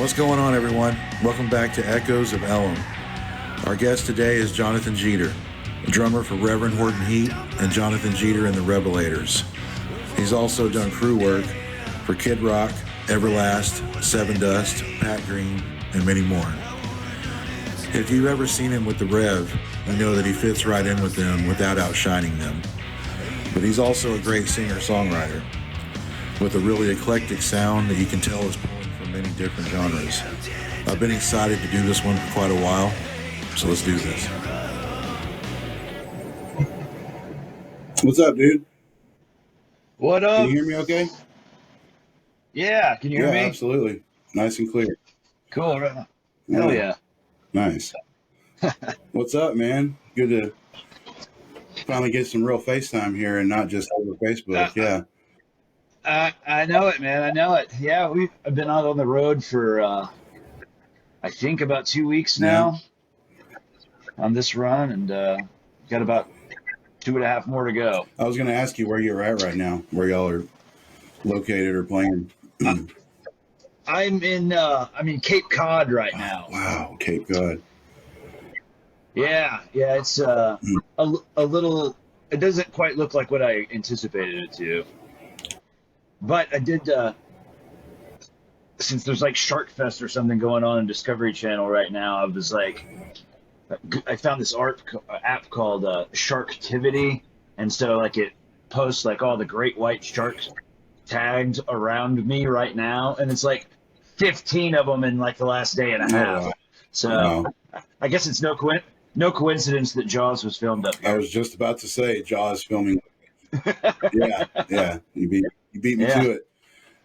What's going on, everyone? Welcome back to Echoes of Ellum. Our guest today is Jonathan Jeter, a drummer for Reverend Horton Heat and Jonathan Jeter and the Revelators. He's also done crew work for Kid Rock, Everlast, Seven Dust, Pat Green, and many more. If you've ever seen him with the Rev, you know that he fits right in with them without outshining them. But he's also a great singer-songwriter with a really eclectic sound that you can tell is pulling from many different genres. I've been excited to do this one for quite a while, so let's do this. What's up, dude? What up? Can you hear me okay? Yeah, can you hear me? Yeah, absolutely. Nice and clear. Cool. Hell yeah. Nice. What's up, man? Good to finally get some real FaceTime here and not just over Facebook. Yeah. I know it, man. I know it. Yeah, I've been out on the road for, I think about 2 weeks now on this run, and got about 2.5 more to go. I was going to ask you where you're at right now, where y'all are located or playing. I'm in Cape Cod right now. Wow, Cape Cod. Yeah, it's a little. It doesn't quite look like what I anticipated it to. But I did, since there's like Shark Fest or something going on in Discovery Channel right now, I was like, I found this app called Sharktivity, and so like it posts like all the great white sharks tagged around me right now, and it's like 15 of them in like the last day and a half. Wow. So Wow. I guess it's no coincidence that Jaws was filmed up here. I was just about to say Jaws filming. Yeah. You beat me to it.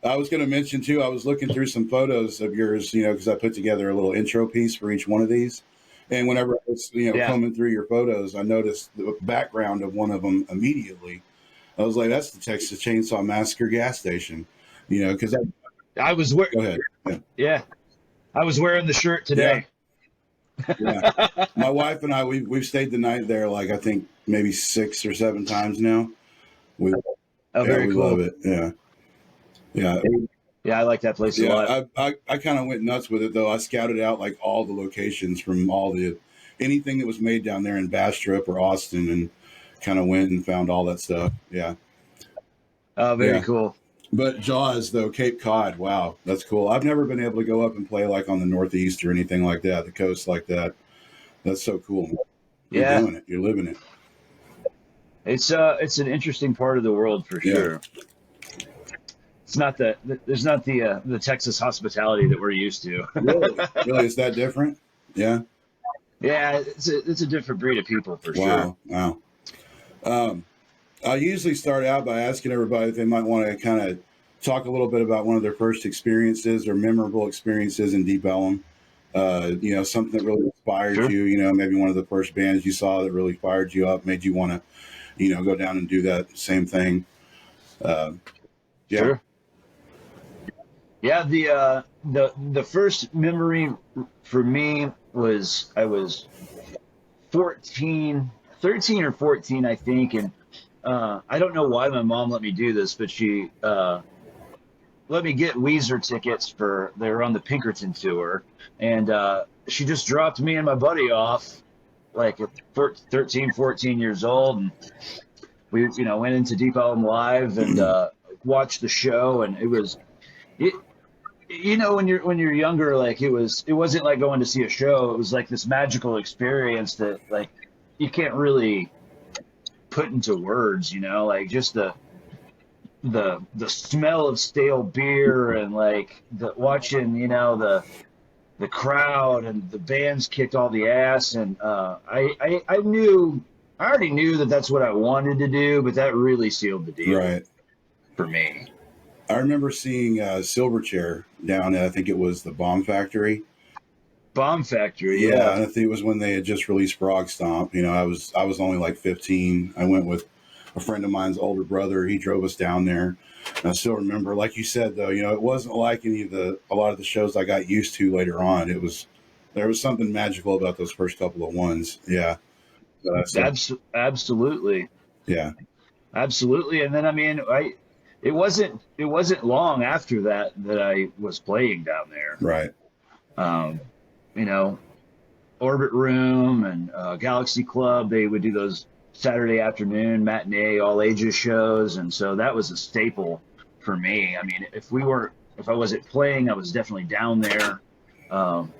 I was going to mention too, I was looking through some photos of yours, because I put together a little intro piece for each one of these. And whenever I was, combing through your photos, I noticed the background of one of them immediately. I was like, that's the Texas Chainsaw Massacre gas station, because I was wearing. Go ahead. Yeah. I was wearing the shirt today. Yeah. My wife and I, we've stayed the night there, like I think maybe 6 or 7 times now. We Very cool. love it. Yeah. Yeah, I like that place a lot. I kind of went nuts with it though. I scouted out like all the locations from anything that was made down there in Bastrop or Austin, and kind of went and found all that stuff. Yeah. Oh, very cool. But Jaws though, Cape Cod, wow, that's cool. I've never been able to go up and play like on the Northeast or anything like that, the coast like that. That's so cool. You're doing it. You're living it. It's an interesting part of the world for sure. It's not there's not the Texas hospitality that we're used to. Really, is that different? Yeah. Yeah, it's a different breed of people for sure. Wow. I usually start out by asking everybody if they might want to kind of talk a little bit about one of their first experiences or memorable experiences in Deep Ellum. Something that really inspired you, maybe one of the first bands you saw that really fired you up, made you want to, go down and do that same thing. Sure. Yeah, the first memory for me was I was 13 or 14, I think, and I don't know why my mom let me do this, but she let me get Weezer tickets they were on the Pinkerton tour, and she just dropped me and my buddy off like at 13, 14 years old, and we went into Deep Ellum Live and watched the show, and it was when you're younger, like it wasn't like going to see a show. It was like this magical experience that like you can't really put into words, like just the smell of stale beer and like watching, the crowd and the bands kicked all the ass, and I already knew that that's what I wanted to do, but that really sealed the deal for me. I remember seeing Silverchair down at, I think it was the Bomb Factory. Bomb Factory, yeah. I think it was when they had just released Frog Stomp. I was only like 15. I went with a friend of mine's older brother. He drove us down there. And I still remember, like you said, though, it wasn't like a lot of the shows I got used to later on. There was something magical about those first couple of ones. Yeah. Absolutely. Yeah. Absolutely. And then, it wasn't long after that I was playing down there. Right. um, you know, Orbit Room and Galaxy Club. They would do those Saturday afternoon matinee all ages shows, and so that was a staple for me. I mean, if I wasn't playing, I was definitely down there. Um,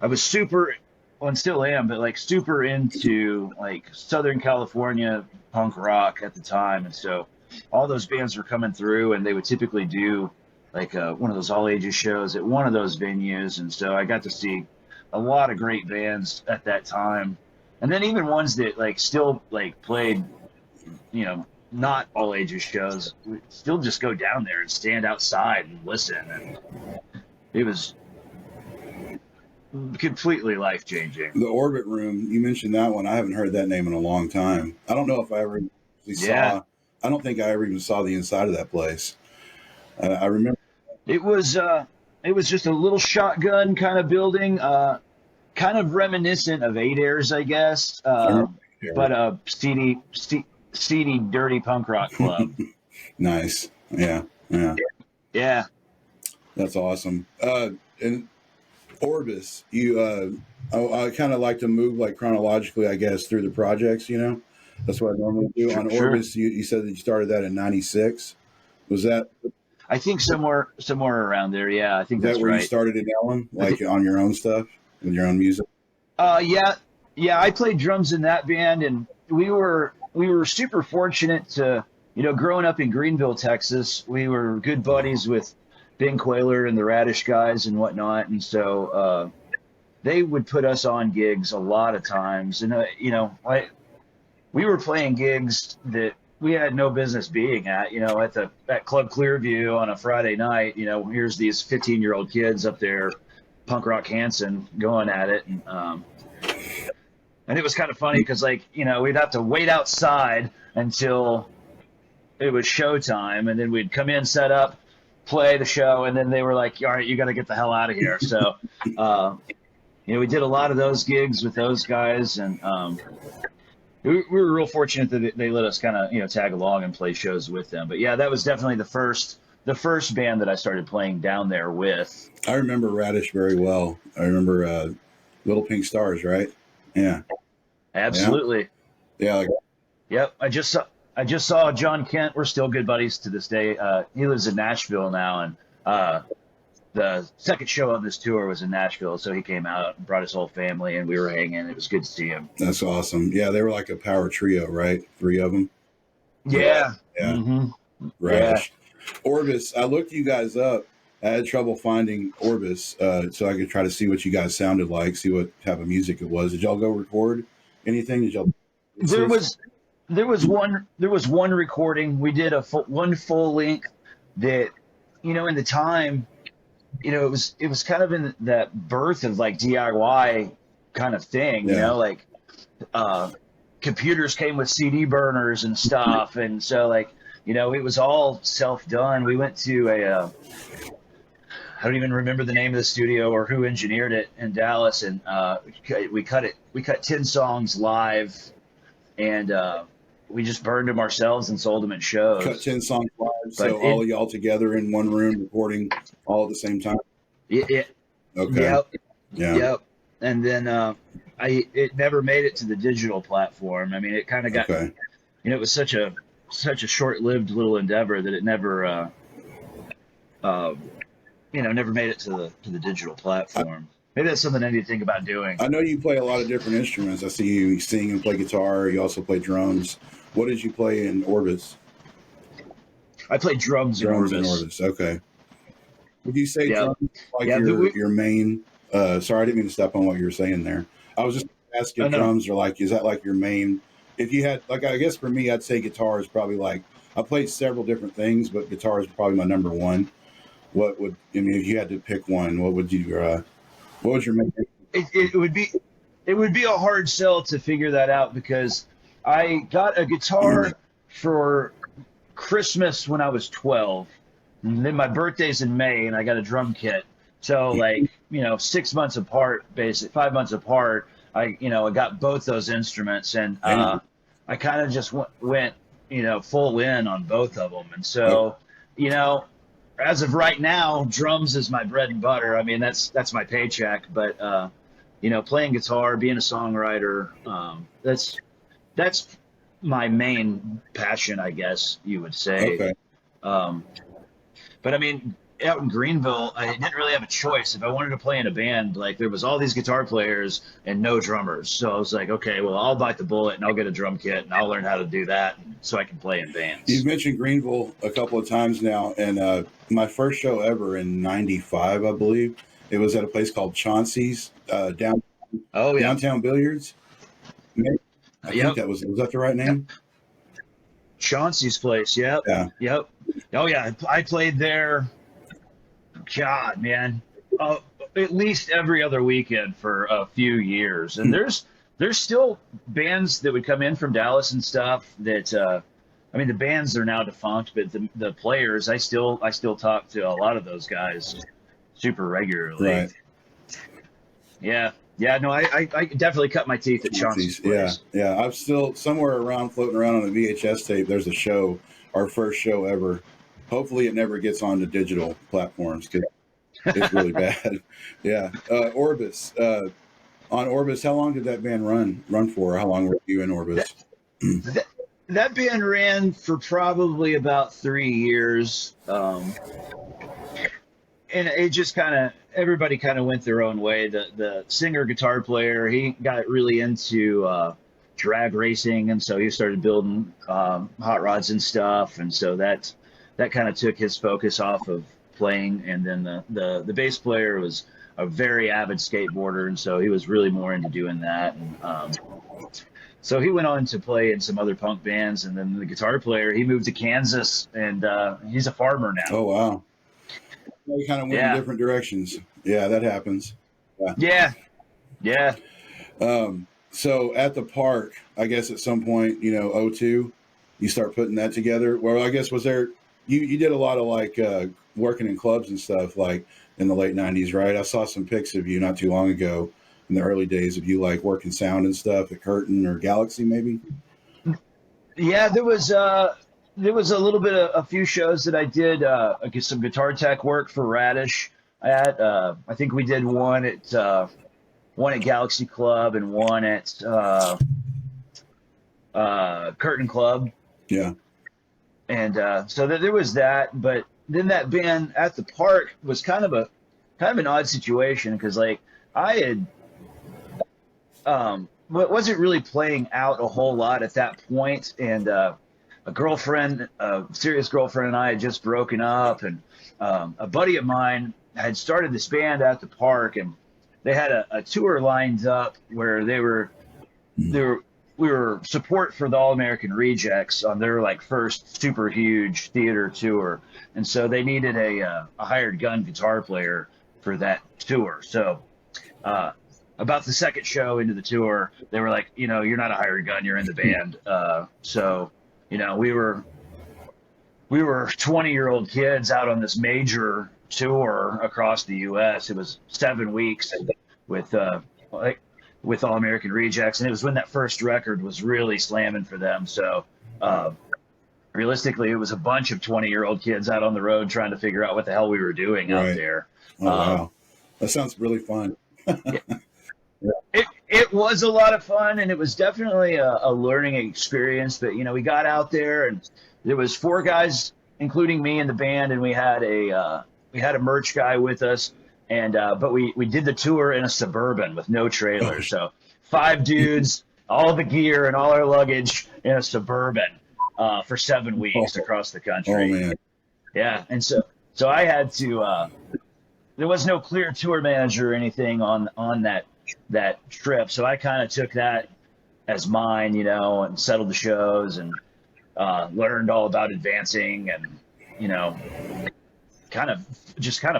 I was super, well, and still am, but like super into like Southern California punk rock at the time, and so all those bands were coming through, and they would typically do like one of those all ages shows at one of those venues, and so I got to see a lot of great bands at that time, and then even ones that like still like played, not all ages shows, we still just go down there and stand outside and listen, and it was completely life changing. The Orbit Room, you mentioned that one. I haven't heard that name in a long time. I don't know if I ever actually Yeah, saw. I don't think I ever even saw the inside of that place. I remember. it was just a little shotgun kind of building, kind of reminiscent of Eight Airs, I guess, I remember but a seedy, dirty punk rock club. nice. Yeah. Yeah. Yeah. That's awesome. And Orbis, I kind of like to move like chronologically, I guess, through the projects. That's what I normally do. Sure, On sure. Orbis, you said that you started that in '96. Was that I think somewhere around there. Yeah, I think is that that's where you right. started in Ellum, I like think. on your own stuff with your own music? Yeah, yeah. I played drums in that band, and we were super fortunate to, growing up in Greenville, Texas. We were good buddies with Ben Quayler and the Radish guys and whatnot, and so they would put us on gigs a lot of times, and we were playing gigs that we had no business being at, at Club Clearview on a Friday night. Here's these 15-year-old kids up there, punk rock Hanson, going at it, and it was kind of funny because we'd have to wait outside until it was showtime, and then we'd come in, set up, play the show, and then they were like, "All right, you got to get the hell out of here." So, we did a lot of those gigs with those guys, and we were real fortunate that they let us kind of tag along and play shows with them. But yeah, that was definitely the first band that I started playing down there with. I remember Radish very well. I remember Little Pink Stars, right? Yeah. Yeah. Absolutely. Yeah. Like, Yep. I just saw John Kent. We're still good buddies to this day. He lives in Nashville now, and the second show of this tour was in Nashville, so he came out and brought his whole family, and we were hanging. It was good to see him. that's awesome. Yeah, they were like a power trio, right? Three of them. Yeah. Yeah. Hmm. Yeah. Radish. Orbis, I looked you guys up. I had trouble finding Orbis, so I could try to see what you guys sounded like, see what type of music it was. Did y'all go record anything? Did y'all? There was one recording. We did one full length that, in the time, it was kind of in that birth of like DIY kind of thing, Yeah. like computers came with CD burners and stuff, and so it was all self done. We went to I don't even remember the name of the studio or who engineered it in Dallas, and we cut 10 songs live, and we just burned them ourselves and sold them at shows. Cut 10 songs live, But so all of y'all together in one room recording all at the same time? it Okay. Yep. Yeah. Yep. And then it never made it to the digital platform. I mean, it kind of got, Okay. it was such a short-lived little endeavor that it never never made it to the digital platform. Maybe that's something I need to think about doing. I know you play a lot of different instruments. I see you sing and play guitar. You also play drums. What did you play in Orbis? I play drums in Drums in Orbis. Orbis. Okay. Would you say Yeah. drums like Yeah, your main? Sorry, I didn't mean to step on what you were saying there. I was just asking Oh, if no. drums are like, is that like your main? If you had, like, I guess for me, I'd say guitar is probably like, I played several different things, but guitar is probably my number one. If you had to pick one, what was your main? It would be a hard sell to figure that out because I got a guitar for Christmas when I was 12. And then my birthday's in May and I got a drum kit. So 6 months apart, 5 months apart, I got both those instruments, and I kind of just went full in on both of them. And so, as of right now, drums is my bread and butter. I mean, that's my paycheck. But playing guitar, being a songwriter, that's my main passion, I guess you would say. Okay. Um, but I mean, out in Greenville, I didn't really have a choice. If I wanted to play in a band, like there was all these guitar players and no drummers. So I was like, okay, well, I'll bite the bullet and I'll get a drum kit and I'll learn how to do that so I can play in bands. You've mentioned Greenville a couple of times now, and my first show ever in '95, I believe, it was at a place called Chauncey's downtown Billiards. I think that was that the right name? Chauncey's place. Yep. Yeah. Yep. Oh yeah, I played there. God, man, at least every other weekend for a few years. And there's still bands that would come in from Dallas and stuff that, I mean, the bands are now defunct, but the players, I still talk to a lot of those guys super regularly. Right. Yeah. Yeah, no, I definitely cut my teeth at Chauncey's place. Yeah. I'm still somewhere around, floating around on a VHS tape. There's a show, our first show ever. Hopefully it never gets on to digital platforms because it's really bad. Yeah. Orbis. On Orbis, how long did that band run for? How long were you in Orbis? That band ran for probably about 3 years. And it just everybody went their own way. The singer guitar player, he got really into drag racing, and so he started building hot rods and stuff, and so that kind of took his focus off of playing. And then the bass player was a very avid skateboarder, and so he was really more into doing that. And so he went on to play in some other punk bands. And then the guitar player, he moved to Kansas, and he's a farmer now. Oh wow! We kind of went in different directions. Yeah, that happens. Yeah. So at the park, I guess at some point, '02, you start putting that together. Well, I guess was there. You did a lot of like working in clubs and stuff like in the late '90s, right? I saw some pics of you not too long ago in the early days of you like working sound and stuff at Curtin or Galaxy, maybe. Yeah, there was a little bit of a few shows that I did. Some guitar tech work for Radish. I think we did one at Galaxy Club and one at Curtin Club. Yeah. And so there was that, but then that band at the park was kind of an odd situation because like I had wasn't really playing out a whole lot at that point, and a serious girlfriend, and I had just broken up, and a buddy of mine had started this band at the park, and they had a tour lined up where we were support for the All American Rejects on their like first super huge theater tour, and so they needed a hired gun guitar player for that tour. So about the second show into the tour, they were like, you're not a hired gun, you're in the band. So we were 20-year-old kids out on this major tour across the U.S. It was 7 weeks with All American Rejects, and it was when that first record was really slamming for them. So realistically, it was a bunch of 20-year-old kids out on the road trying to figure out what the hell we were doing out there. Oh, wow. That sounds really fun. It was a lot of fun, and it was definitely a learning experience. But we got out there, and there was 4 guys, including me, in the band, and we had a merch guy with us. And but we did the tour in a Suburban with no trailer. So 5 dudes, all the gear and all our luggage in a Suburban for 7 weeks across the country. Oh man. Yeah, and so I had to. There was no clear tour manager or anything on that trip, so I kind of took that as mine, and settled the shows and learned all about advancing, and kind of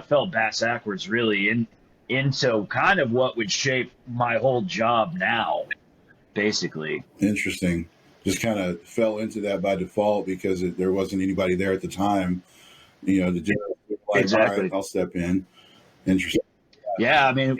fell bass backwards really into kind of what would shape my whole job now, basically. Interesting. Just kind of fell into that by default because there wasn't anybody there at the time, to do like, exactly. All right, I'll step in. Interesting. Yeah, I mean,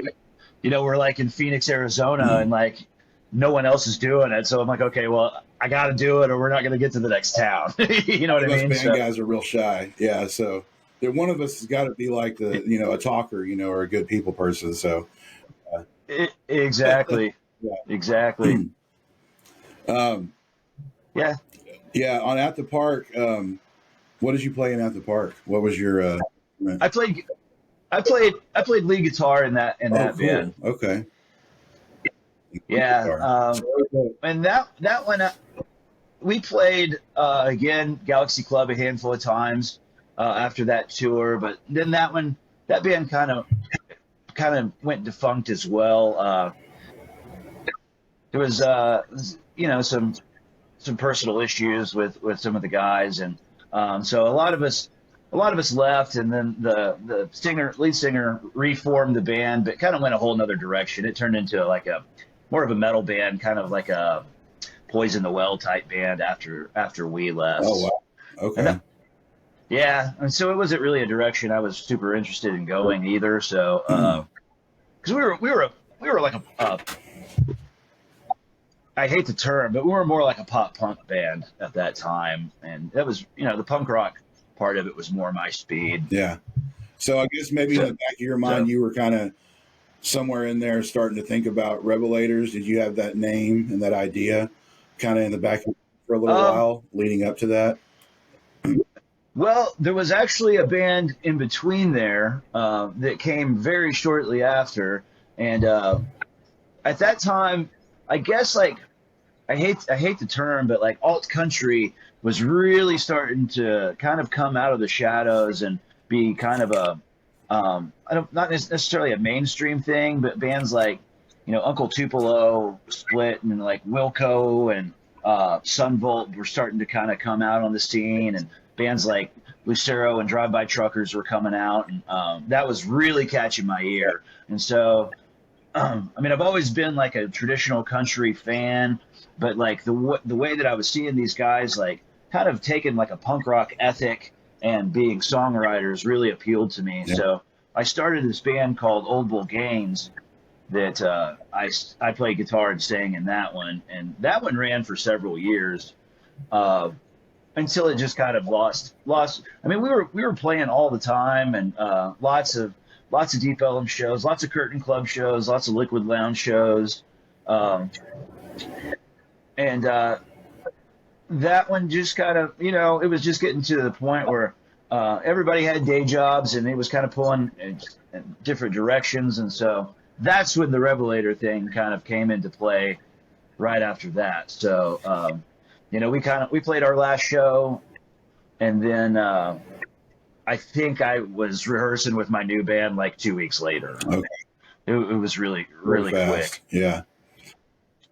we're like in Phoenix, Arizona, and like no one else is doing it. So I'm like, okay, well, I got to do it, or we're not going to get to the next town. You know what I mean? Most band guys are real shy. Yeah, so that one of us has got to be like a talker, or a good people person. So Exactly. yeah. Exactly. Um, Yeah. yeah. On At the Park, what did you play in At the Park? What was your? I played lead guitar in that Cool. band. Okay. Yeah. So, And that one we played again Galaxy Club a handful of times after that tour, but then that band kind of went defunct as well. There was some personal issues with some of the guys, and so a lot of us left, and then the lead singer reformed the band, but kind of went a whole nother direction. It turned into like a more of a metal band, kind of like a Poison the Well type band after we left. oh wow. Okay. And yeah, and so it wasn't really a direction I was super interested in going either. So because we were like a I hate the term, but we were more like a pop punk band at that time, and that was the punk rock part of it was more my speed. Yeah. So I guess maybe in the back of your mind, you were kind of somewhere in there starting to think about Revelators. Did you have that name and that idea kind of in the back for a little while leading up to that? Well, there was actually a band in between there that came very shortly after, and at that time, I guess like I hate the term, but like alt country was really starting to kind of come out of the shadows and be kind of a not necessarily a mainstream thing, but bands like Uncle Tupelo split, and like Wilco and Sunvolt were starting to kind of come out on the scene, and bands like Lucero and Drive By Truckers were coming out, and that was really catching my ear. And so I mean, I've always been like a traditional country fan, but like the way that I was seeing these guys like kind of taking like a punk rock ethic and being songwriters really appealed to me. Yeah. So I started this band called Old Bull Gaines that I played guitar and sang in that one, and that one ran for several years until it just kind of lost. I mean, we were playing all the time, and lots of Deep Ellum shows, lots of Curtain Club shows, lots of Liquid Lounge shows, and that one just kind of, it was just getting to the point where everybody had day jobs, and it was kind of pulling in different directions, and so that's when the Revelator thing kind of came into play right after that. So we played our last show, and then I think I was rehearsing with my new band like 2 weeks later. Okay. It was really quick. Yeah.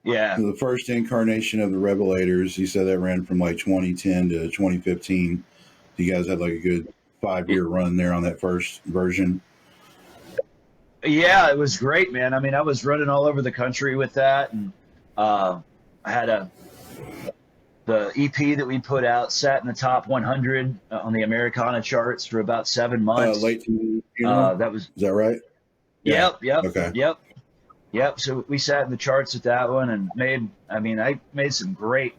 Yeah. So the first incarnation of the Revelators, you said that ran from like 2010 to 2015. You guys had like a good 5-year run there on that first version. Yeah, it was great, man. I mean, I was running all over the country with that, and I had the EP that we put out sat in the top 100 on the Americana charts for about 7 months. Late to that was. Is that right? Yep. Okay. Yep. So we sat in the charts with that one, and I made some great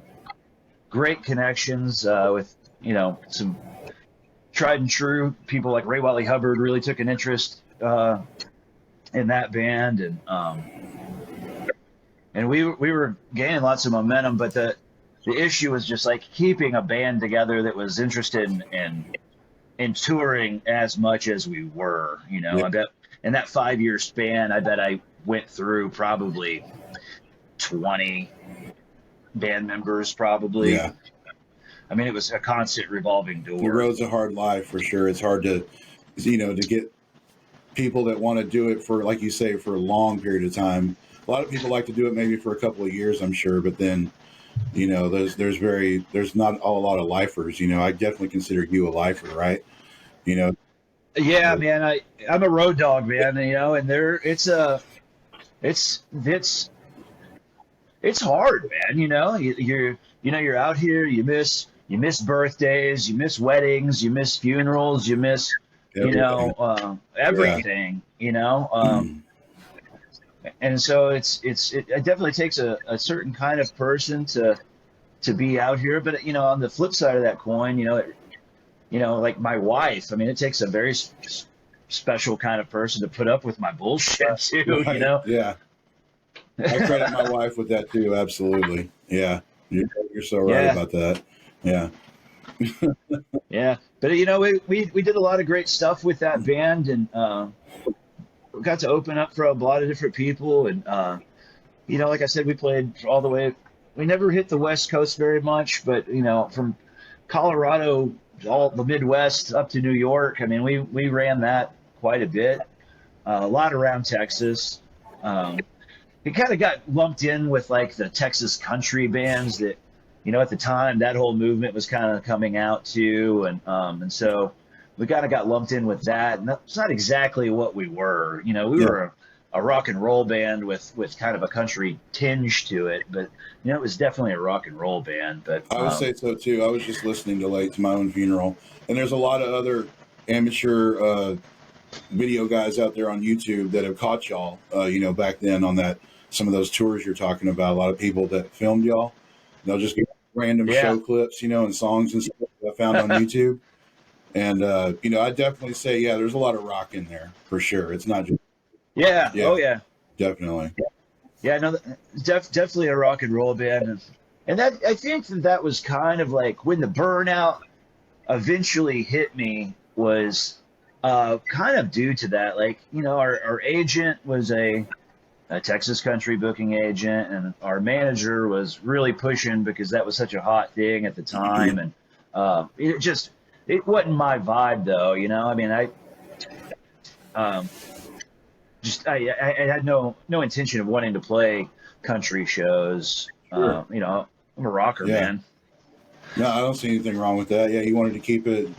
connections with some tried and true people like Ray Wiley Hubbard really took an interest in that band, and we were gaining lots of momentum, but the issue was just like keeping a band together that was interested in touring as much as we were. Yeah. I bet in that 5-year span, I bet I went through probably 20 band members, probably. Yeah. I mean, it was a constant revolving door. The road's a hard life for sure. It's hard to get people that want to do it for, like you say, for a long period of time. A lot of people like to do it maybe for a couple of years, I'm sure, but then there's not a lot of lifers. I definitely consider you a lifer, right? Yeah, man, I'm a road dog, man. And it's hard, man. You're out here. You miss birthdays, you miss weddings, you miss funerals, you miss everything. And so it definitely takes a certain kind of person to be out here. But on the flip side of that coin, like my wife. I mean, it takes a very special kind of person to put up with my bullshit too. Right. Yeah. I credit my wife with that too. Absolutely. Yeah. You're so right Yeah. about that. Yeah. Yeah. But we did a lot of great stuff with that band, and we got to open up for a lot of different people. And like I said, we played all the way. We never hit the West Coast very much, but from Colorado, all the Midwest up to New York. I mean, we ran that quite a bit. A lot around Texas. It kind of got lumped in with like the Texas country bands that, at the time that whole movement was kind of coming out too, and so we kind of got lumped in with that. And that's not exactly what we were. We were a rock and roll band with kind of a country tinge to it, but it was definitely a rock and roll band. But I would say so too. I was just listening to My Own Funeral, and there's a lot of other amateur video guys out there on YouTube that have caught y'all. Back then on some of those tours you're talking about. A lot of people that filmed y'all. They'll just get random show clips, and songs and stuff that I found on YouTube. And I definitely say, there's a lot of rock in there for sure. It's not just oh yeah, definitely. Yeah, no, definitely a rock and roll band, and that I think that was kind of like when the burnout eventually hit me was kind of due to that. Like, our agent was a Texas country booking agent, and our manager was really pushing because that was such a hot thing at the time, and it wasn't my vibe though. I mean, I had no intention of wanting to play country shows. Sure. I'm a rocker, man. No, I don't see anything wrong with that. Yeah, you wanted to keep it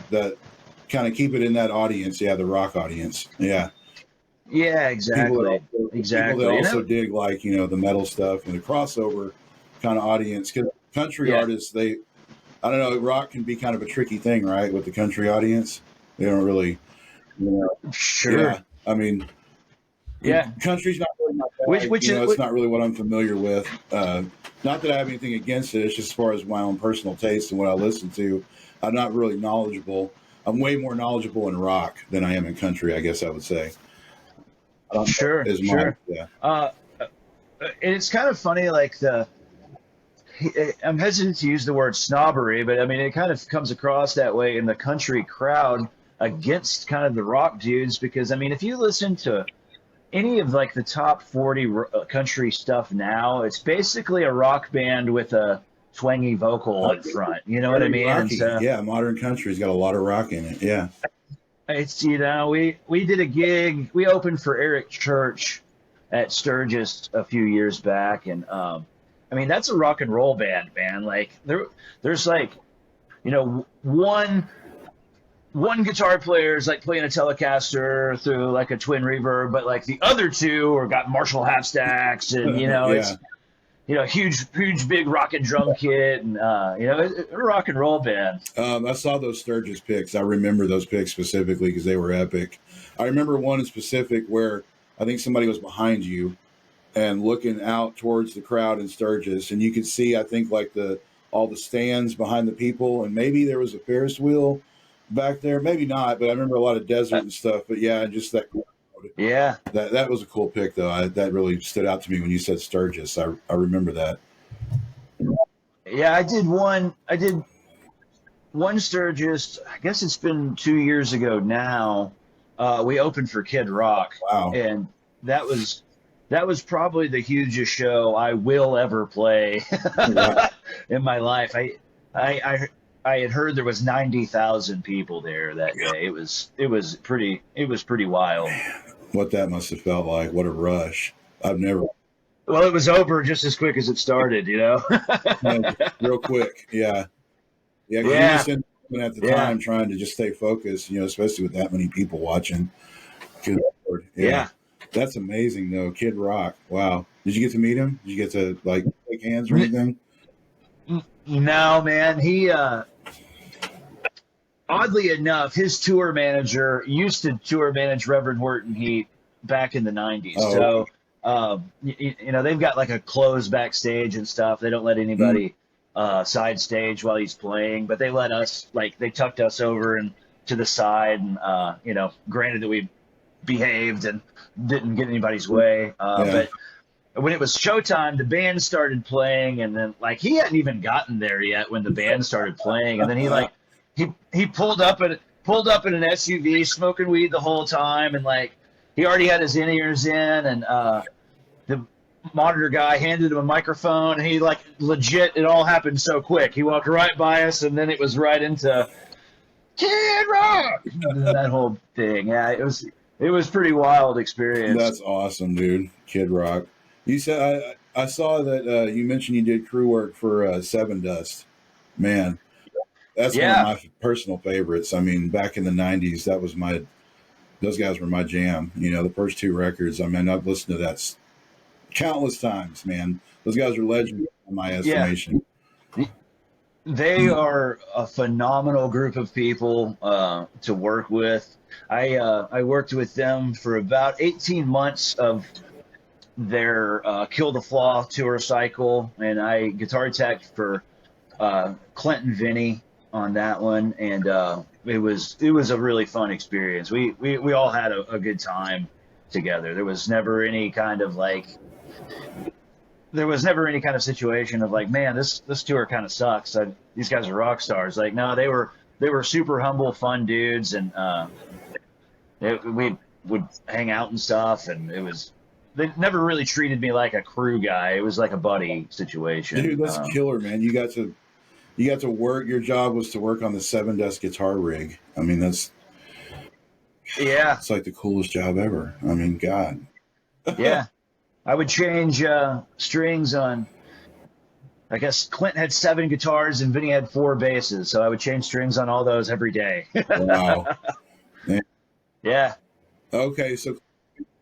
in that audience. Yeah, the rock audience. Yeah. Yeah, exactly. People that also dig like the metal stuff and the crossover kind of audience. Because country artists, I don't know, rock can be kind of a tricky thing, right? With the country audience, they don't really, Sure. Yeah, I mean, country's not really my bag. It's not really what I'm familiar with. Not that I have anything against it. It's just as far as my own personal taste and what I listen to. I'm not really knowledgeable. I'm way more knowledgeable in rock than I am in country, I guess I would say. Sure. Yeah. And it's kind of funny, like I'm hesitant to use the word snobbery, but I mean, it kind of comes across that way in the country crowd against kind of the rock dudes, because I mean, if you listen to any of like the top 40 country stuff now, it's basically a rock band with a twangy vocal in front. You know what I mean? Rocky. Yeah, modern country's got a lot of rock in it. Yeah. It's we did a gig. We opened for Eric Church at Sturgis a few years back, and I mean, that's a rock and roll band, man. Like there's like one guitar player is like playing a Telecaster through like a twin reverb, but like the other two are got Marshall half stacks, and it's huge big rock and drum kit, and a rock and roll band. I saw those Sturgis pics. I remember those pics specifically because they were epic. I remember one in specific where I think somebody was behind you and looking out towards the crowd in Sturgis, and you could see, I think, like all the stands behind the people, and maybe there was a Ferris wheel back there, maybe not, but I remember a lot of desert and stuff. But yeah, just that. Yeah, that was a cool pick though. That really stood out to me when you said Sturgis. I remember that. Yeah, I did one Sturgis. I guess it's been 2 years ago now. We opened for Kid Rock. Wow. And that was probably the hugest show I will ever play in my life. I had heard there was 90,000 people there that day. It was pretty wild. What that must have felt like. What a rush. I've never. Well, it was over just as quick as it started, Real quick. Yeah. Yeah. You just ended up at the time trying to just stay focused, especially with that many people watching. Good Lord. Yeah. That's amazing though. Kid Rock. Wow. Did you get to meet him? Did you get to like shake hands or anything? No, man. He, oddly enough, his tour manager used to tour manage Reverend Horton Heat back in the 90s. Oh. So, they've got like a closed backstage and stuff. They don't let anybody side stage while he's playing, but they let us, like, they tucked us over and to the side, and granted that we behaved and didn't get anybody's way, Yeah. but when it was showtime, the band started playing, and then, like, he hadn't even gotten there yet when the band started playing, and then he pulled up in an SUV, smoking weed the whole time, and, like, he already had his in-ears in, and the monitor guy handed him a microphone, and he, like, legit, it all happened so quick. He walked right by us, and then it was right into Kid Rock, and that whole thing. Yeah, it was pretty wild experience. That's awesome, dude. Kid Rock. You said I saw that you mentioned you did crew work for Seven Dust. Man, that's one of my personal favorites. I mean, back in the '90s, those guys were my jam. The first two records. I mean, I've listened to that countless times. Man, those guys are legends in my estimation. Yeah. They are a phenomenal group of people to work with. I worked with them for about 18 months of their Kill the Flaw tour cycle, and I guitar tech for Clint and Vinny on that one, and it was a really fun experience. We all had a good time together. There was never any kind of situation of like, man, this tour kind of sucks. These guys are rock stars. Like, no, they were super humble, fun dudes, and we would hang out and stuff, and they never really treated me like a crew guy. It was like a buddy situation. Dude, that's killer, man. You got to work. Your job was to work on the Seven Dust guitar rig. I mean, it's like the coolest job ever. I mean, God. Yeah. I would change strings on, I guess Clint had 7 guitars and Vinny had 4 basses. So I would change strings on all those every day. Wow. Yeah. Okay. So.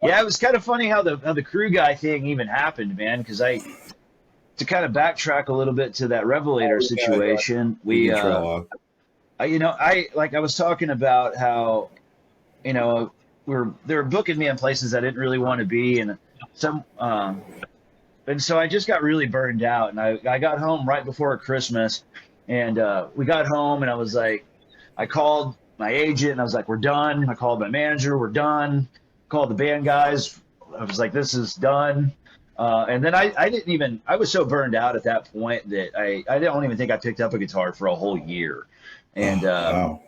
Yeah, it was kind of funny how the crew guy thing even happened, man, because to kind of backtrack a little bit to that Revelator situation, I was talking about how, they were booking me in places I didn't really want to be, and so I just got really burned out, and I got home right before Christmas, and we got home, and I was like, I called my agent, and I was like, we're done. I called my manager, we're done. Called the band guys. I was like, this is done. And then I was so burned out at that point that I don't even think I picked up a guitar for a whole year. And wow.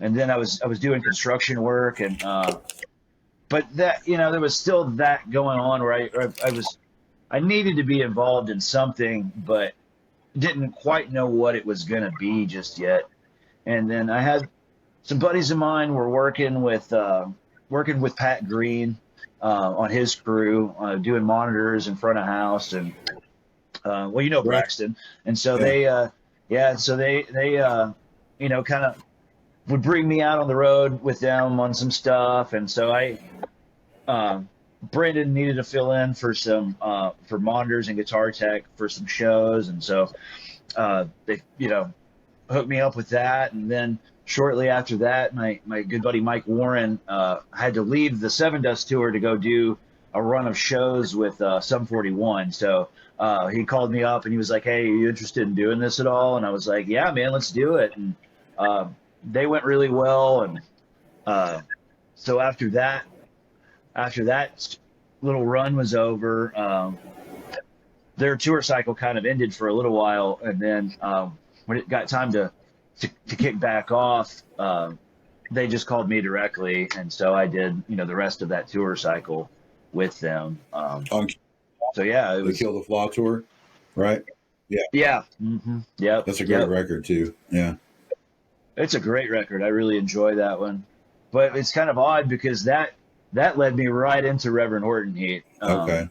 And then I was doing construction work, and but that, there was still that going on where I needed to be involved in something, but didn't quite know what it was going to be just yet. And then I had some buddies of mine were working with Pat Green on his crew, doing monitors in front of house, and Braxton, and so they kind of would bring me out on the road with them on some stuff, and so Brandon needed to fill in for some for monitors and guitar tech for some shows, and so they hooked me up with that, and then shortly after that, my good buddy Mike Warren had to leave the Seven Dust tour to go do a run of shows with Sum 41. So he called me up and he was like, "Hey, are you interested in doing this at all?" And I was like, "Yeah, man, let's do it." And they went really well. And so after that little run was over, their tour cycle kind of ended for a little while, and then when it got time to kick back off, they just called me directly, and so I did the rest of that tour cycle with them. So yeah, it was the Kill the Flaw tour, right? Yeah. Mm-hmm. Yep. That's a great record too. Yeah, it's a great record. I really enjoy that one, but it's kind of odd because that led me right into Reverend Horton Heat. Okay.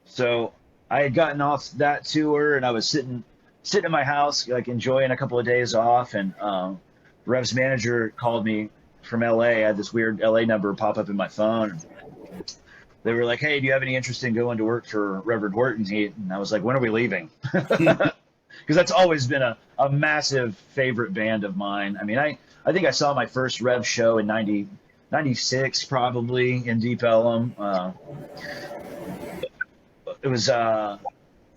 So I had gotten off that tour, and I was sitting in my house, like enjoying a couple of days off, and Rev's manager called me from LA. I had this weird LA number pop up in my phone. They were like, "Hey, do you have any interest in going to work for Reverend Horton Heat?" And I was like, "When are we leaving?" Because that's always been a massive favorite band of mine. I mean, I think I saw my first Rev show in 96 probably in Deep Ellum. It was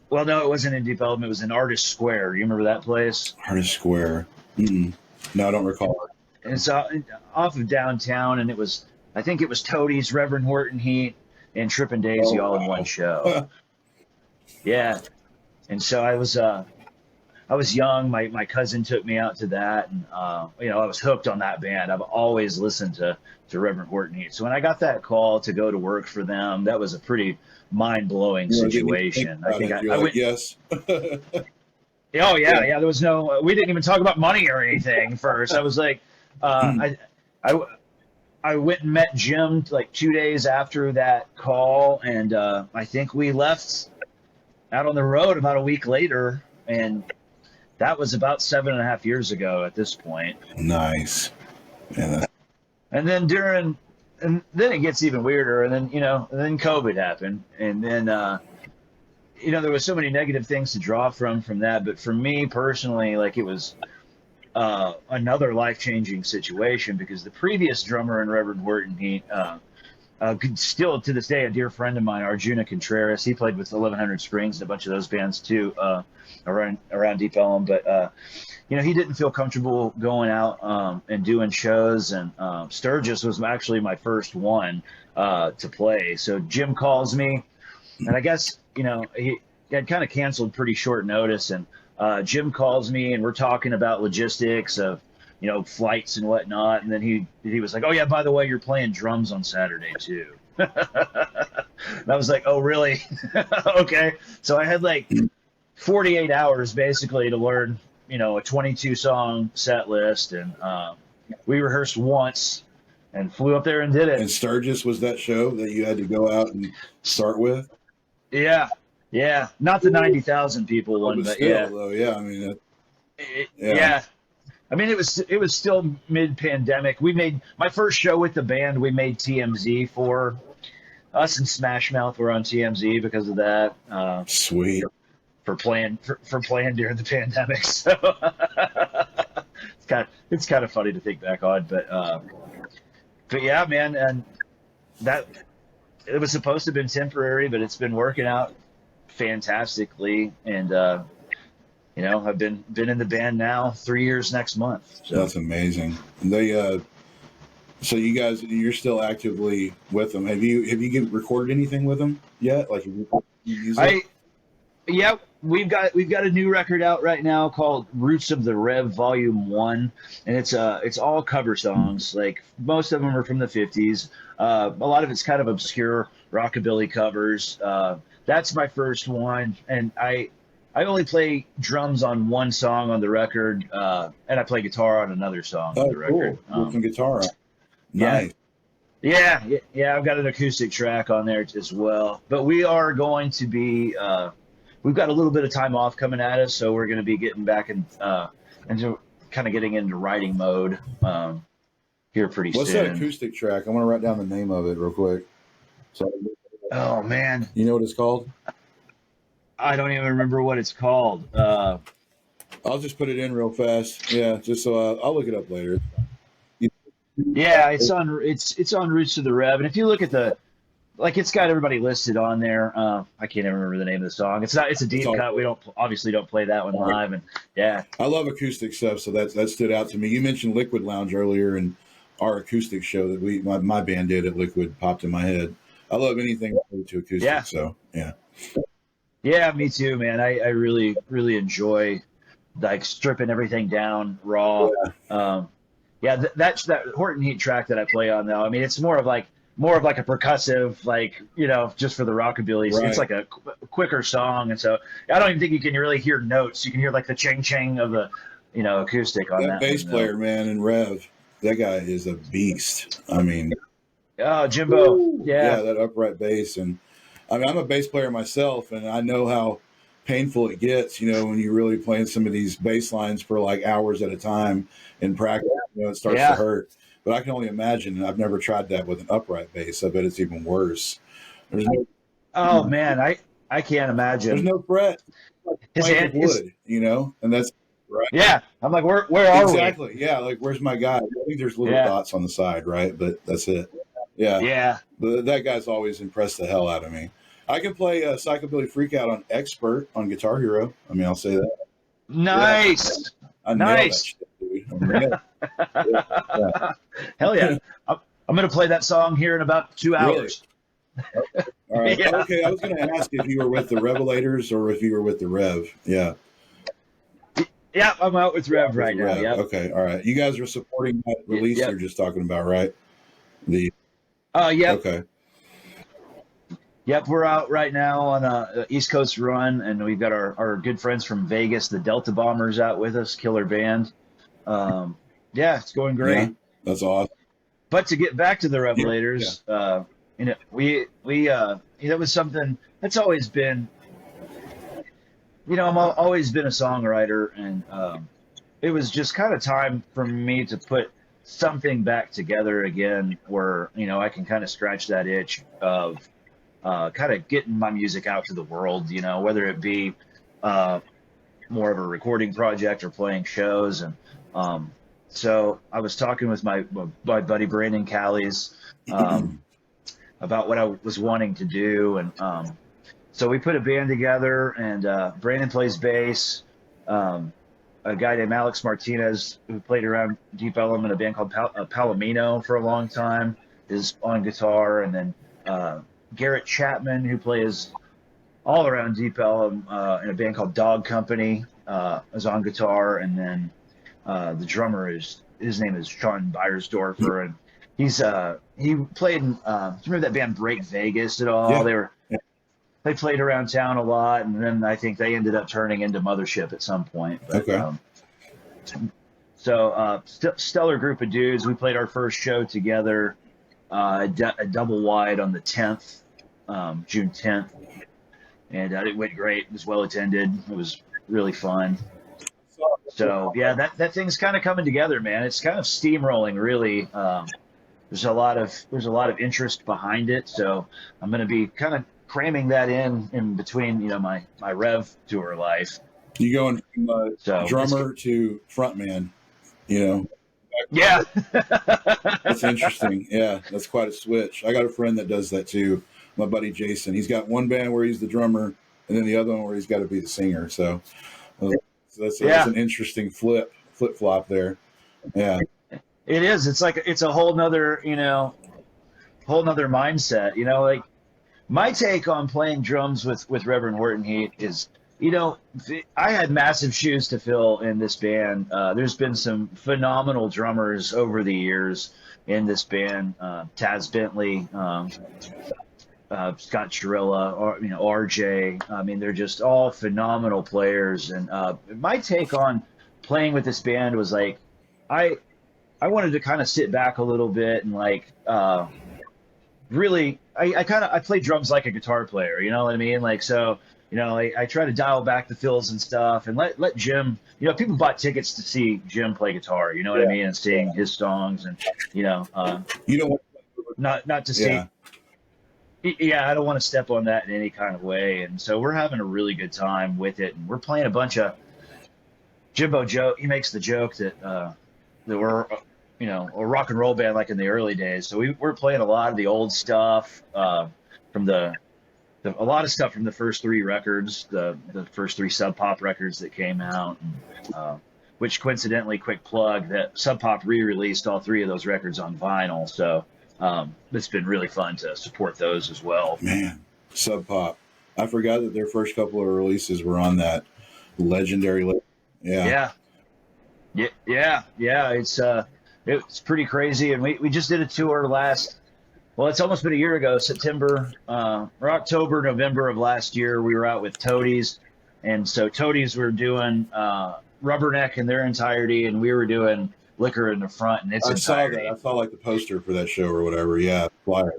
Well, no, it wasn't in Deep Ellum. It was in Artist Square. You remember that place? Artist Square. Mm-mm. No, I don't recall. And it's off of downtown, and I think it was Toadies, Reverend Horton Heat, and Trippin' Daisy Oh, all in one show. Yeah, and so I was young. My cousin took me out to that, and I was hooked on that band. I've always listened to Reverend Horton Heat. So when I got that call to go to work for them, that was a pretty mind blowing situation. I think I went. Yes. Oh yeah. There was we didn't even talk about money or anything first. I was like, I went and met Jim like 2 days after that call, and I think we left out on the road about a week later, and that was about 7.5 years ago at this point. Nice. Yeah. And then then it gets even weirder, and then COVID happened, and then there was so many negative things to draw from that, but for me personally, like, it was another life-changing situation, because the previous drummer in Reverend Horton Heat, still to this day a dear friend of mine, Arjuna Contreras, he played with 1100 Springs and a bunch of those bands too, around Deep Ellum, but he didn't feel comfortable going out and doing shows, and Sturgis was actually my first one to play. So Jim calls me, and I guess he had kind of canceled pretty short notice, and Jim calls me, and we're talking about logistics of flights and whatnot, and then he was like, "Oh yeah, by the way, you're playing drums on Saturday too." And I was like, "Oh really?" Okay. So I had like 48 hours basically to learn a 22 song set list, and we rehearsed once and flew up there and did it. And Sturgis was that show that you had to go out and start with? Yeah, not the 90,000 people one, but still, yeah. Though, yeah, I mean, yeah. I mean, it was still mid-pandemic. We made my first show with the band. We made TMZ for us, and Smash Mouth were on TMZ because of that. Sweet. For playing during the pandemic, so it's kind of funny to think back on, but yeah, man, and that it was supposed to have been temporary, but it's been working out fantastically, and I've been in the band now 3 years next month. So that's amazing. They so you guys, you're still actively with them. Have you recorded anything with them yet? Like, yeah, we've got a new record out right now called Roots of the Rev Volume 1, and it's all cover songs. Like, most of them are from the 50s. A lot of it's kind of obscure rockabilly covers. That's my first one, and I only play drums on one song on the record, and I play guitar on another song on the record. Cool. Some guitar. Yeah. Nice. Yeah, I've got an acoustic track on there as well. But we are going to be we've got a little bit of time off coming at us, so we're going to be getting back into kind of getting into writing mode here pretty soon. What's that acoustic track? I want to write down the name of it real quick. Oh man, you know what it's called? I don't even remember what it's called. I'll just put it in real fast. Yeah, just so I'll look it up later. Yeah, it's on Roots of the Rev, and if you look at it's got everybody listed on there. I can't even remember the name of the song. It's a deep cut. We obviously don't play that one live, and yeah. I love acoustic stuff, so that stood out to me. You mentioned Liquid Lounge earlier, and our acoustic show that my band did at Liquid popped in my head. I love anything related to acoustic. Yeah. So yeah. Yeah, me too, man. I really, really enjoy like stripping everything down raw. Yeah. That's that Horton Heat track that I play on though. I mean, it's more of like a percussive, like, just for the rockabilly. Right. It's like a quicker song, and so I don't even think you can really hear notes. You can hear like the ching of the acoustic on that bass player, man, in Rev. That guy is a beast. I mean, oh, Jimbo, yeah, that upright bass. And I mean, I'm a bass player myself, and I know how painful it gets, when you're really playing some of these bass lines for like hours at a time in practice. It starts to hurt. But I can only imagine, and I've never tried that with an upright bass. I bet it's even worse. Man, I can't imagine. There's no fret. His hand wood, and that's right. Yeah, I'm like, where are we? Exactly. Yeah, like where's my guy? I think there's little dots on the side, right? But that's it. Yeah. Yeah. But that guy's always impressed the hell out of me. I can play Psychobilly Freakout on Expert on Guitar Hero. I mean, I'll say that. Nice. Yeah. I nailed that shit, dude. I nailed it. Yeah. Hell yeah. I'm going to play that song here in about 2 hours. Really? All right. Yeah. Okay, I was going to ask if you were with the Revelators or if you were with the Rev. Yeah. Yeah, I'm out with Rev right now. Rev. Yep. Okay, all right. You guys are supporting that release Yep. you're just talking about, right? Yep. Okay. Yep, we're out right now on a East Coast run, and we've got our good friends from Vegas, the Delta Bombers, out with us, killer band. Yeah, it's going great. Yeah, that's awesome. But to get back to the Revelators, we that was something that's always been, I'm always been a songwriter, and it was just kind of time for me to put something back together again, where I can kind of scratch that itch of kind of getting my music out to the world, whether it be more of a recording project or playing shows. And so I was talking with my buddy Brandon Callies about what I was wanting to do. And so we put a band together, and Brandon plays bass. A guy named Alex Martinez, who played around Deep Ellum in a band called Palomino for a long time, is on guitar. And then Garrett Chapman, who plays all around Deep Ellum in a band called Dog Company, is on guitar. And then the drummer his name is Sean Beiersdorfer, and he played in, do you remember that band Break Vegas at all? Yeah. They played around town a lot, and then I think they ended up turning into Mothership at some point. But, Okay. Stellar group of dudes. We played our first show together, a double wide on the 10th, June 10th, and it went great. It was well attended. It was really fun. So yeah, that thing's kind of coming together, man. It's kind of steamrolling, really. There's a lot of interest behind it, so I'm going to be kind of cramming that in between, my Rev tour life. You going from drummer to frontman, Yeah. That's interesting. Yeah, that's quite a switch. I got a friend that does that too. My buddy Jason. He's got one band where he's the drummer, and then the other one where he's got to be the singer. So that's an interesting flip flop there. Yeah, it is. It's a whole nother mindset. Like my take on playing drums with Reverend Horton Heat is, I had massive shoes to fill in this band. There's been some phenomenal drummers over the years in this band. Taz Bentley, Scott Chirilla, or RJ. I mean, they're just all phenomenal players. And my take on playing with this band was like, I wanted to kind of sit back a little bit and really, I play drums like a guitar player. You know what I mean? I try to dial back the fills and stuff, and let Jim. People bought tickets to see Jim play guitar. You know what I mean? And sing his songs, and not to see. Yeah, I don't want to step on that in any kind of way. And so we're having a really good time with it, and we're playing a bunch of Jimbo joke. He makes the joke that we're a rock and roll band like in the early days. So we're playing a lot of the old stuff from a lot of stuff from the first three records, the first three Sub Pop records that came out, and, which coincidentally, quick plug, that Sub Pop re-released all three of those records on vinyl. So it's been really fun to support those as well. Man, Sub Pop. I forgot that their first couple of releases were on that legendary list. Yeah. It's pretty crazy. And we just did a tour it's almost been a year ago, September or October, November of last year. We were out with Toadies. And so Toadies were doing Rubberneck in their entirety, and we were doing Liquor in the Front in its entirety. Saw that. I saw the poster for that show or whatever. Yeah, flyer.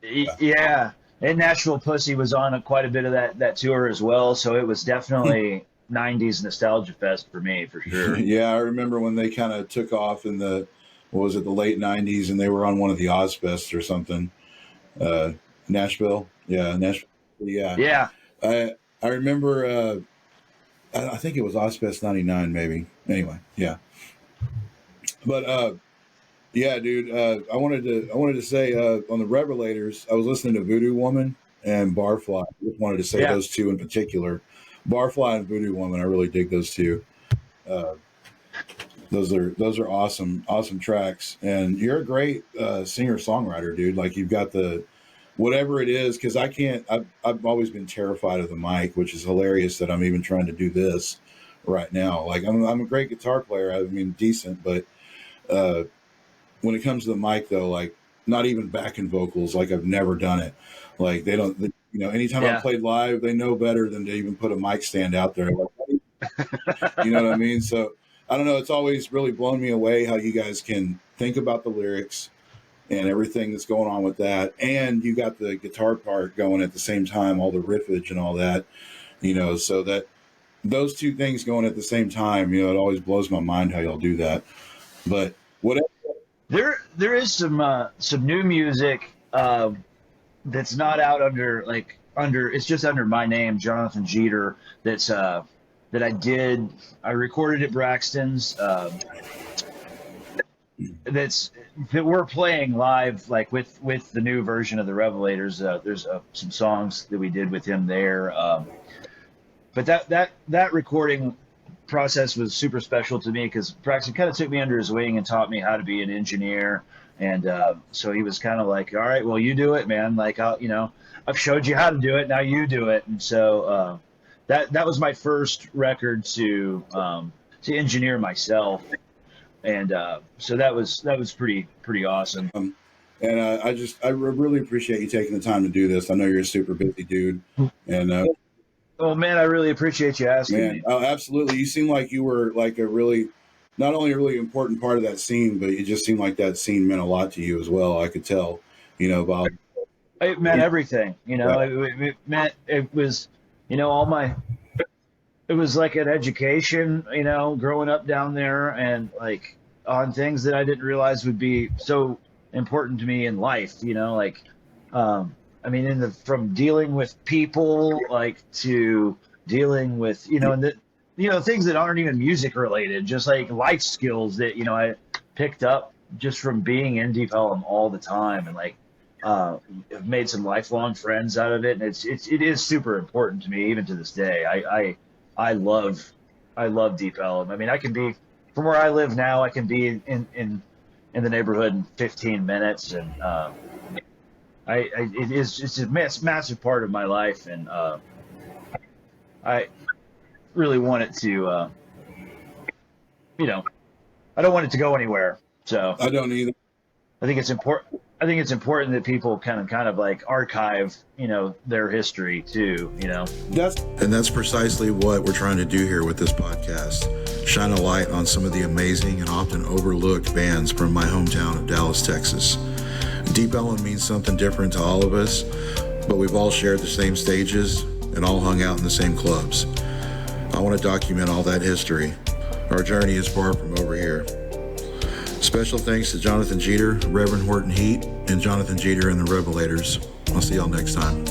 Yeah. And Nashville Pussy was on quite a bit of that tour as well. So it was definitely 90s nostalgia fest for me, for sure. Yeah, I remember when they kind of took off in the late 90s, and they were on one of the Ozfests or something. Nashville. Yeah, Nashville. Yeah. I remember, I think it was Ozfest 99 maybe. Anyway, yeah. But yeah, dude, I wanted to say on the Revelators, I was listening to Voodoo Woman and Barfly. I just wanted to say those two in particular. Barfly and Voodoo Woman, I really dig those two. Those are awesome tracks. And you're a great singer-songwriter, dude. Like, you've got the whatever it is, because I've always been terrified of the mic, which is hilarious that I'm even trying to do this right now. Like, I'm a great guitar player. I mean, decent, but when it comes to the mic, though, like, not even backing vocals, like, I've never done it. Like, they don't, anytime I played live, they know better than to even put a mic stand out there. You know what I mean? So I don't know. It's always really blown me away how you guys can think about the lyrics and everything that's going on with that. And you got the guitar part going at the same time, all the riffage and all that, so that those two things going at the same time, it always blows my mind how y'all do that. But whatever. There is some new music that's not out under it's just under my name, Jonathan Jeter. That's that I recorded at Braxton's. That we're playing live, like with the new version of the Revelators. There's some songs that we did with him there. But that recording process was super special to me because Braxton kind of took me under his wing and taught me how to be an engineer. And so he was kind of like, all right, well, you do it, man. Like, I've showed you how to do it. Now you do it. And so that was my first record to engineer myself. And so that was pretty awesome. And I really appreciate you taking the time to do this. I know you're a super busy dude. And oh man, I really appreciate you asking me. Oh, absolutely. You seem like you were like not only a really important part of that scene, but it just seemed like that scene meant a lot to you as well. I could tell, about. It meant everything, right. It meant, it was, it was like an education, growing up down there and like on things that I didn't realize would be so important to me in life, from dealing with people, like to dealing with, things that aren't even music related, just like life skills that, I picked up just from being in Deep Ellum all the time. And like, I've made some lifelong friends out of it. And it is super important to me, even to this day. I love Deep Ellum. I mean, I can be from where I live now, I can be in the neighborhood in 15 minutes. And, it's a massive part of my life, and I really want it to, I don't want it to go anywhere. So I don't either. I think it's important. I think it's important that people kind of like archive, their history too. That's precisely what we're trying to do here with this podcast. Shine a light on some of the amazing and often overlooked bands from my hometown of Dallas, Texas. Deep Ellum means something different to all of us, but we've all shared the same stages and all hung out in the same clubs. I want to document all that history. Our journey is far from over here. Special thanks to Jonathan Jeter, Reverend Horton Heat, and Jonathan Jeter and the Revelators. I'll see y'all next time.